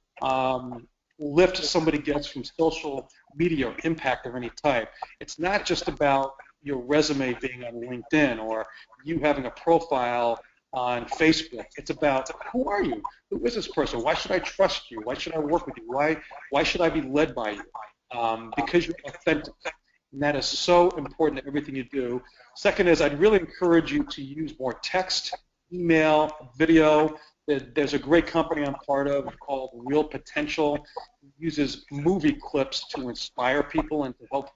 lift somebody gets from social media or impact of any type. It's not just about your resume being on LinkedIn or you having a profile on Facebook. It's about who are you? Who is this person? Why should I trust you? Why should I work with you? Why should I be led by you? Because you're authentic. And that is so important in everything you do. Second is I'd really encourage you to use more text, email, video. There's a great company I'm part of called Real Potential. It uses movie clips to inspire people and to help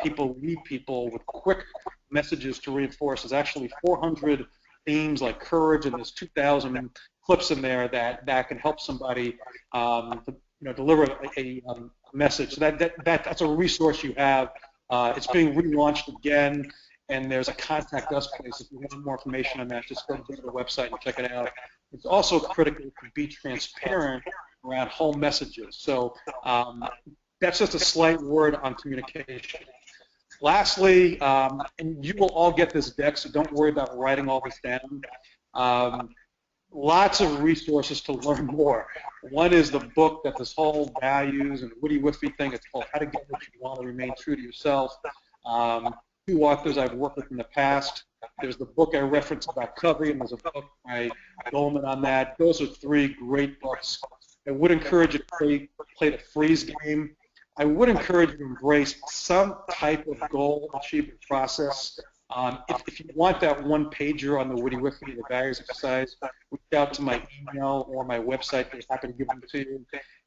people lead people with quick messages to reinforce. There's actually 400 themes like courage, and there's 2,000 clips in there that can help somebody deliver a message. So that's a resource you have. It's being relaunched again, and there's a contact us place. If you want more information on that, just go to the website and check it out. It's also critical to be transparent around whole messages. So that's just a slight word on communication. Lastly, and you will all get this deck, so don't worry about writing all this down. Lots of resources to learn more. One is the book that this whole values and Woody Whitfield thing. It's called How to Get What You Want to Remain True to Yourself. 2 authors I've worked with in the past. There's the book I referenced about Covey, and there's a book by Goldman on that. Those are 3 great books. I would encourage you to play the freeze game. I would encourage you to embrace some type of goal achievement process. If you want that one-pager on the Woody Whitfield, the values exercise, reach out to my email or my website. They're happy to give them to you.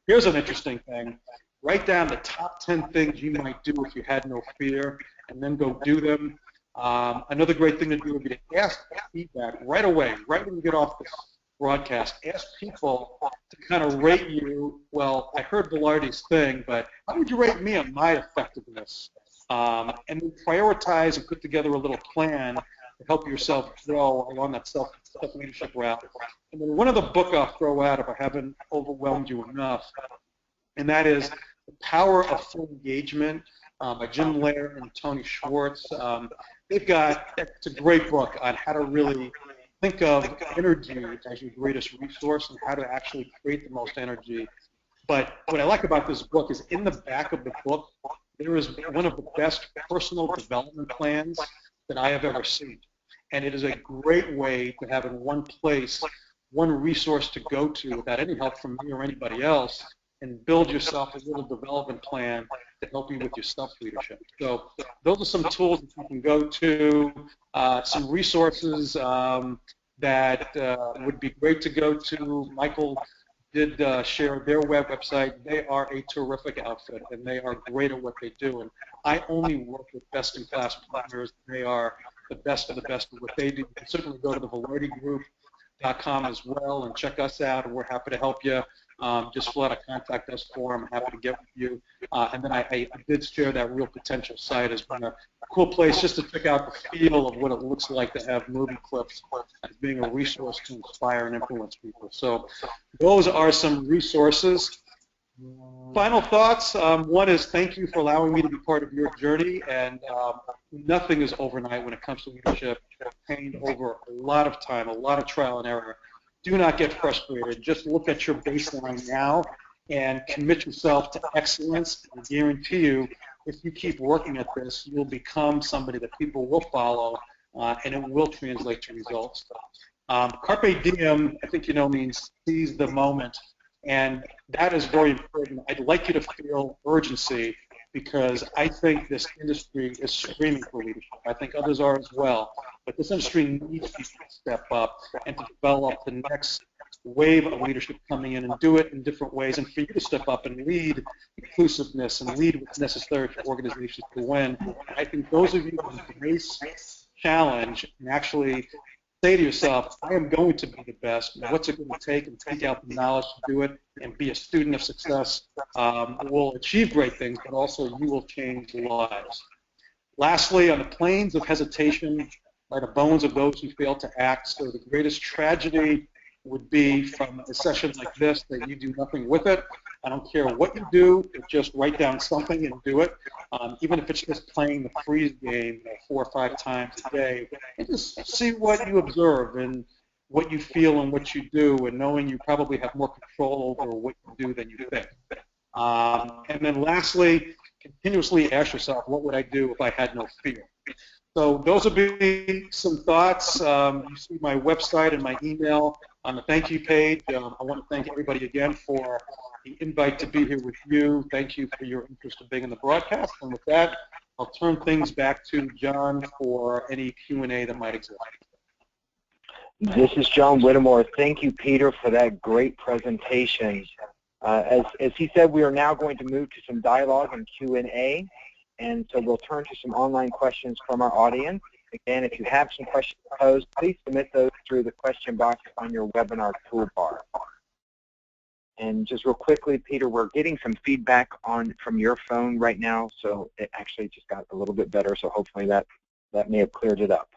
Here's an interesting thing. Write down the top 10 things you might do if you had no fear, and then go do them. Another great thing to do would be to ask feedback right away, right when you get off this broadcast. Ask people to kind of rate you. Well, I heard Velarde's thing, but how would you rate me on my effectiveness? And then prioritize and put together a little plan to help yourself grow along that self-leadership route. And then one other book I'll throw out if I haven't overwhelmed you enough, and that is The Power of Full Engagement by Jim Lair and Tony Schwartz. It's a great book on how to really think of energy as your greatest resource and how to actually create the most energy. But what I like about this book is in the back of the book, there is one of the best personal development plans that I have ever seen. And it is a great way to have in one place, one resource to go to without any help from me or anybody else, and build yourself a little development plan to help you with your self-leadership. So those are some tools that you can go to, some resources that would be great to go to. Michael did share their website. They are a terrific outfit, and they are great at what they do. And I only work with best-in-class partners. They are the best of the best at what they do. You can certainly go to the VelardeGroup.com as well and check us out, and we're happy to help you. just flat out contact us for. I'm happy to get with you. And then I did share that Real Potential site as being a cool place just to check out the feel of what it looks like to have movie clips as being a resource to inspire and influence people. So those are some resources. Final thoughts. One is thank you for allowing me to be part of your journey, and nothing is overnight when it comes to leadership. Pain over a lot of time, a lot of trial and error. Do not get frustrated. Just look at your baseline now and commit yourself to excellence. I guarantee you, if you keep working at this, you'll become somebody that people will follow, and it will translate to results. Carpe diem, I think you know, means seize the moment. And that is very important. I'd like you to feel urgency because I think this industry is screaming for leadership. I think others are as well. But this industry needs people to step up and to develop the next wave of leadership coming in and do it in different ways, and for you to step up and lead inclusiveness and lead what's necessary for organizations to win. And I think those of you who embrace challenge and actually say to yourself, I am going to be the best. What's it going to take? And take out the knowledge to do it and be a student of success. Will achieve great things, but also you will change lives. Lastly, on the plains of hesitation are the bones of those who fail to act. So the greatest tragedy would be from a session like this that you do nothing with it. I don't care what you do, just write down something and do it. Even if it's just playing the freeze game 4 or 5 times a day, and just see what you observe and what you feel and what you do, and knowing you probably have more control over what you do than you think. And then lastly, continuously ask yourself, what would I do if I had no fear? So those would be some thoughts. You see my website and my email on the thank you page. I want to thank everybody again for the invite to be here with you. Thank you for your interest in being in the broadcast. And with that, I'll turn things back to John for any Q&A that might exist. This is John Whittemore. Thank you, Peter, for that great presentation. As he said, we are now going to move to some dialogue and Q&A. And so we'll turn to some online questions from our audience. Again, if you have some questions posed, please submit those through the question box on your webinar toolbar. And just real quickly, Peter, we're getting some feedback from your phone right now, so it actually just got a little bit better, so hopefully that may have cleared it up.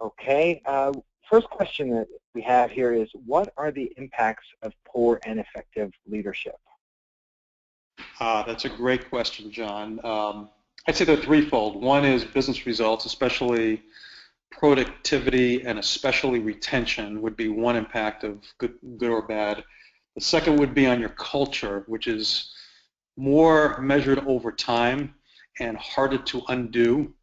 Okay, first question that we have here is, what are the impacts of poor and effective leadership? That's a great question, John. I'd say they're threefold. One is business results, especially productivity and especially retention would be one impact of good or bad. The second would be on your culture, which is more measured over time and harder to undo.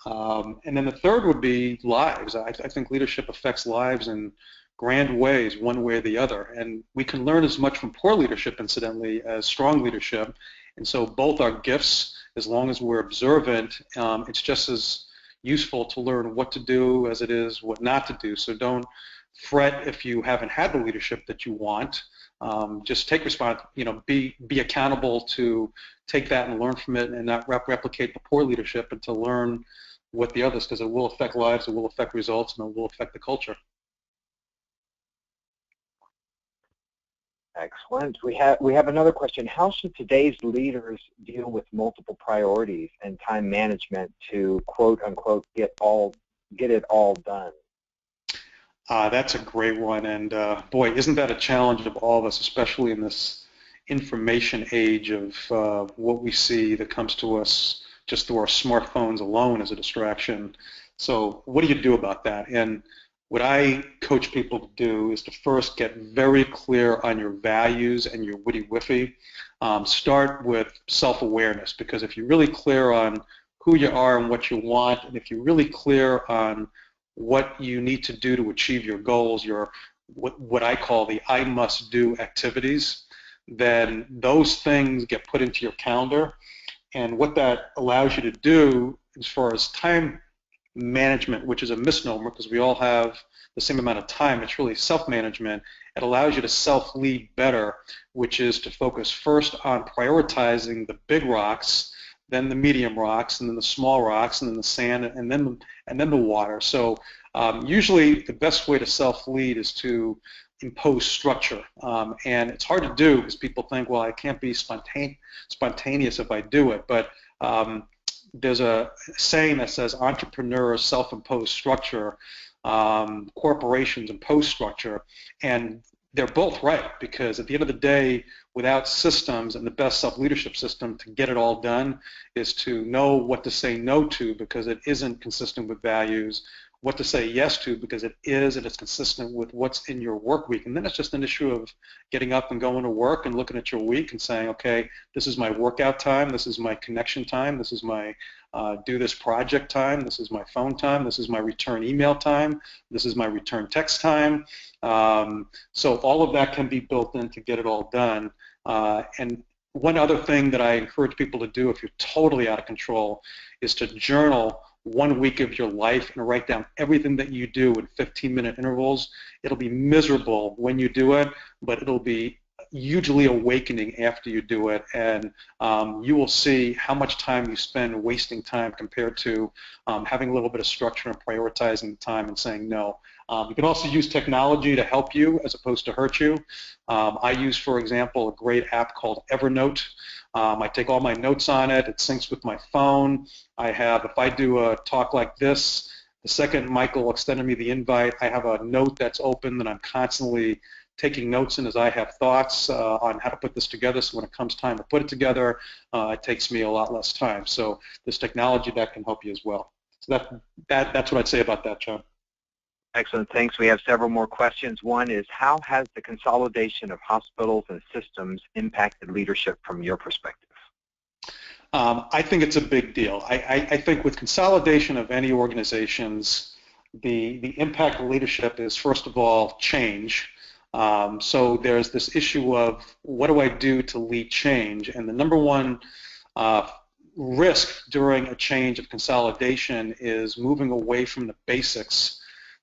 And then the third would be lives. I think leadership affects lives in grand ways, one way or the other. And we can learn as much from poor leadership, incidentally, as strong leadership. And so both are gifts. As long as we're observant, it's just as useful to learn what to do as it is what not to do. So don't fret if you haven't had the leadership that you want. Just take responsibility, be accountable to take that and learn from it, and not replicate the poor leadership, and to learn what the others, because it will affect lives, it will affect results, and it will affect the culture. Excellent. We have another question. How should today's leaders deal with multiple priorities and time management to quote unquote get it all done? That's a great one, and boy, isn't that a challenge of all of us, especially in this information age of what we see that comes to us just through our smartphones alone as a distraction. So what do you do about that? And what I coach people to do is to first get very clear on your values and your witty-whiffy. Start with self-awareness, because if you're really clear on who you are and what you want, and if you're really clear on what you need to do to achieve your goals, your what I call the I must do activities, then those things get put into your calendar. And what that allows you to do as far as time management, which is a misnomer because we all have the same amount of time, it's really self-management. It allows you to self-lead better, which is to focus first on prioritizing the big rocks, then the medium rocks, and then the small rocks, and then the sand, and then the water. So usually the best way to self-lead is to impose structure. And it's hard to do because people think, well, I can't be spontaneous if I do it. But there's a saying that says entrepreneurs self-impose structure, corporations impose structure, and they're both right, because at the end of the day, without systems, and the best self-leadership system to get it all done is to know what to say no to because it isn't consistent with values, what to say yes to because it is and it's consistent with what's in your work week. And then it's just an issue of getting up and going to work and looking at your week and saying, okay, this is my workout time, this is my connection time, this is my do this project time, this is my phone time, this is my return email time, this is my return text time. So all of that can be built in to get it all done. And one other thing that I encourage people to do if you're totally out of control is to journal 1 week of your life and write down everything that you do in 15-minute intervals. It'll be miserable when you do it, but it'll be hugely awakening after you do it, and you will see how much time you spend wasting time compared to having a little bit of structure and prioritizing the time and saying no. You can also use technology to help you as opposed to hurt you. I use, for example, a great app called Evernote. I take all my notes on it. It syncs with my phone. I have, if I do a talk like this, the second Michael extended me the invite, I have a note that's open that I'm constantly taking notes in as I have thoughts on how to put this together, so when it comes time to put it together, it takes me a lot less time. So there's technology that can help you as well. So that's what I'd say about that, John. Excellent, thanks. We have several more questions. One is, how has the consolidation of hospitals and systems impacted leadership from your perspective? I think it's a big deal. I think with consolidation of any organizations, the impact of leadership is, first of all, change. So there's this issue of what do I do to lead change, and the number one risk during a change of consolidation is moving away from the basics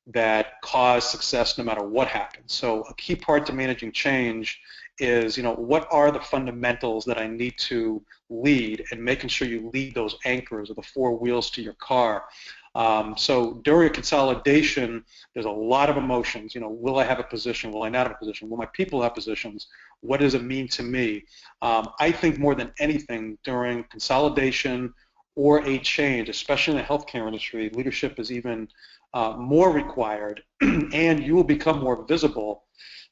that cause success no matter what happens. So a key part to managing change is, what are the fundamentals that I need to lead, and making sure you lead those anchors or the four wheels to your car. So during a consolidation, there's a lot of emotions. Will I have a position? Will I not have a position? Will my people have positions? What does it mean to me? I think more than anything during consolidation or a change, especially in the healthcare industry, leadership is even more required, and you will become more visible,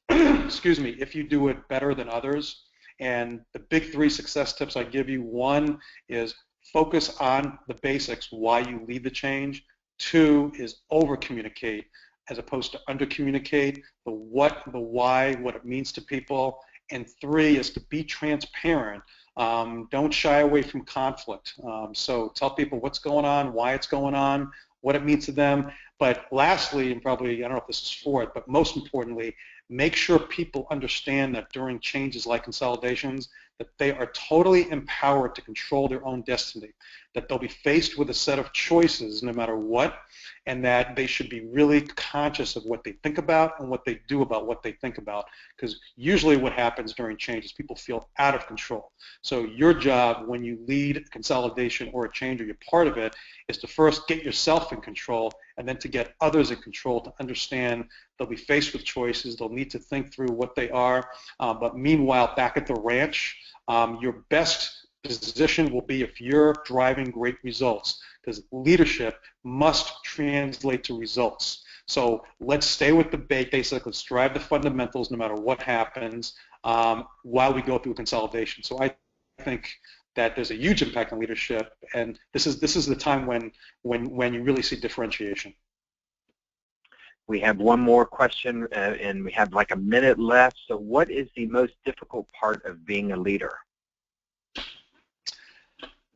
excuse me, if you do it better than others. And the big three success tips I give you: one is focus on the basics, why you lead the change. Two is over-communicate as opposed to under-communicate, the what, the why, what it means to people. And three is to be transparent. Don't shy away from conflict. So tell people what's going on, why it's going on, what it means to them. But lastly, and probably, I don't know if this is fourth, but most importantly, make sure people understand that during changes like consolidations, that they are totally empowered to control their own destiny, that they'll be faced with a set of choices no matter what, and that they should be really conscious of what they think about and what they do about what they think about, because usually what happens during change is people feel out of control. So your job when you lead consolidation or a change, or you're part of it, is to first get yourself in control, and then to get others in control, to understand they'll be faced with choices, they'll need to think through what they are, but meanwhile back at the ranch, your best position will be if you're driving great results, because leadership must translate to results. So let's stay with the basics, let's drive the fundamentals no matter what happens while we go through consolidation. So I think that there's a huge impact on leadership, and this is the time when you really see differentiation. We have one more question, and we have like a minute left. So what is the most difficult part of being a leader?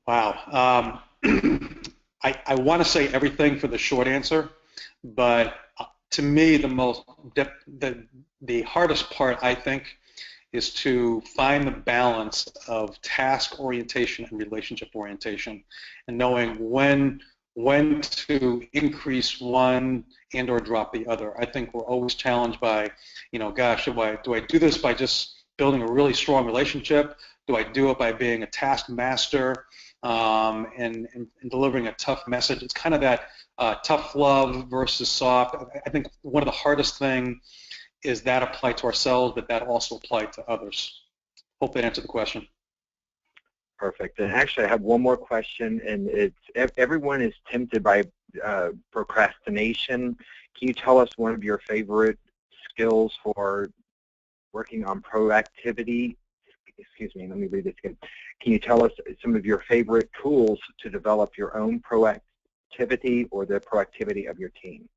Wow. I want to say everything for the short answer, but to me the hardest part, I think, is to find the balance of task orientation and relationship orientation, and knowing when to increase one and or drop the other. I think we're always challenged by, gosh, do I do this by just building a really strong relationship? Do I do it by being a taskmaster and delivering a tough message? It's kind of that tough love versus soft. I think one of the hardest thing is that applied to ourselves, but that also applied to others. Hope that answered the question. Perfect. And actually, I have one more question, and it's everyone is tempted by procrastination. Can you tell us one of your favorite skills for working on proactivity? Excuse me, let me read this again. Can you tell us some of your favorite tools to develop your own proactivity or the proactivity of your team?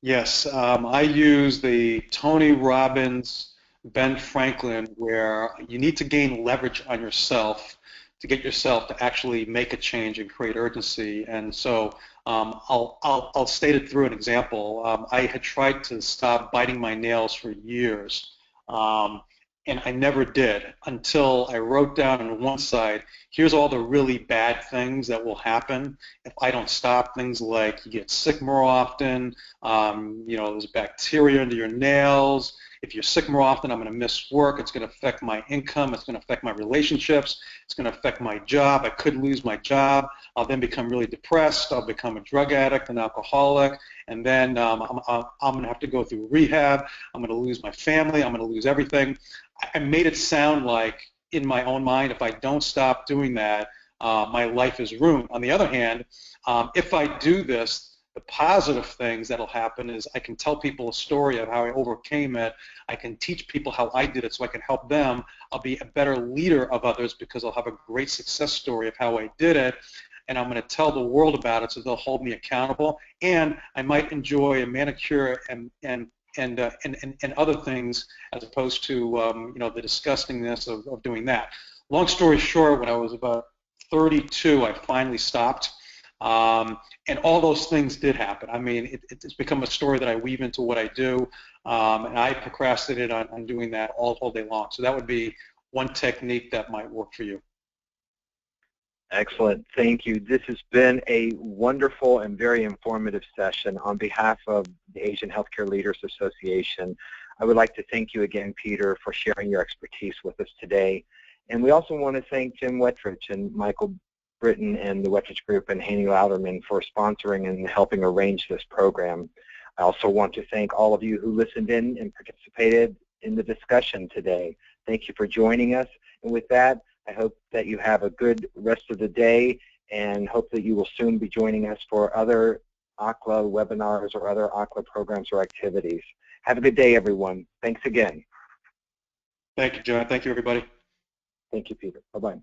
Yes, I use the Tony Robbins, Ben Franklin, where you need to gain leverage on yourself to get yourself to actually make a change and create urgency. And so I'll state it through an example. I had tried to stop biting my nails for years, and I never did until I wrote down on one side, here's all the really bad things that will happen if I don't stop. Things like you get sick more often, there's bacteria under your nails. If you're sick more often, I'm going to miss work. It's going to affect my income. It's going to affect my relationships. It's going to affect my job. I could lose my job. I'll then become really depressed. I'll become a drug addict, an alcoholic, and then I'm going to have to go through rehab. I'm going to lose my family. I'm going to lose everything. I made it sound like, in my own mind, if I don't stop doing that, my life is ruined. On the other hand, if I do this, the positive things that'll happen is I can tell people a story of how I overcame it. I can teach people how I did it so I can help them. I'll be a better leader of others because I'll have a great success story of how I did it, and I'm going to tell the world about it so they'll hold me accountable, and I might enjoy a manicure and other things as opposed to the disgustingness of doing that. Long story short, when I was about 32, I finally stopped. And all those things did happen. I mean, it's become a story that I weave into what I do, and I procrastinated on doing that all day long. So that would be one technique that might work for you. Excellent. Thank you. This has been a wonderful and very informative session. On behalf of the Asian Healthcare Leaders Association, I would like to thank you again, Peter, for sharing your expertise with us today. And we also want to thank Jim Wettrich and Michael Britton and the Wettrich Group and Haney Louderman for sponsoring and helping arrange this program. I also want to thank all of you who listened in and participated in the discussion today. Thank you for joining us. And with that, I hope that you have a good rest of the day and hope that you will soon be joining us for other ACLA webinars or other ACLA programs or activities. Have a good day, everyone. Thanks again. Thank you, John. Thank you, everybody. Thank you, Peter. Bye-bye.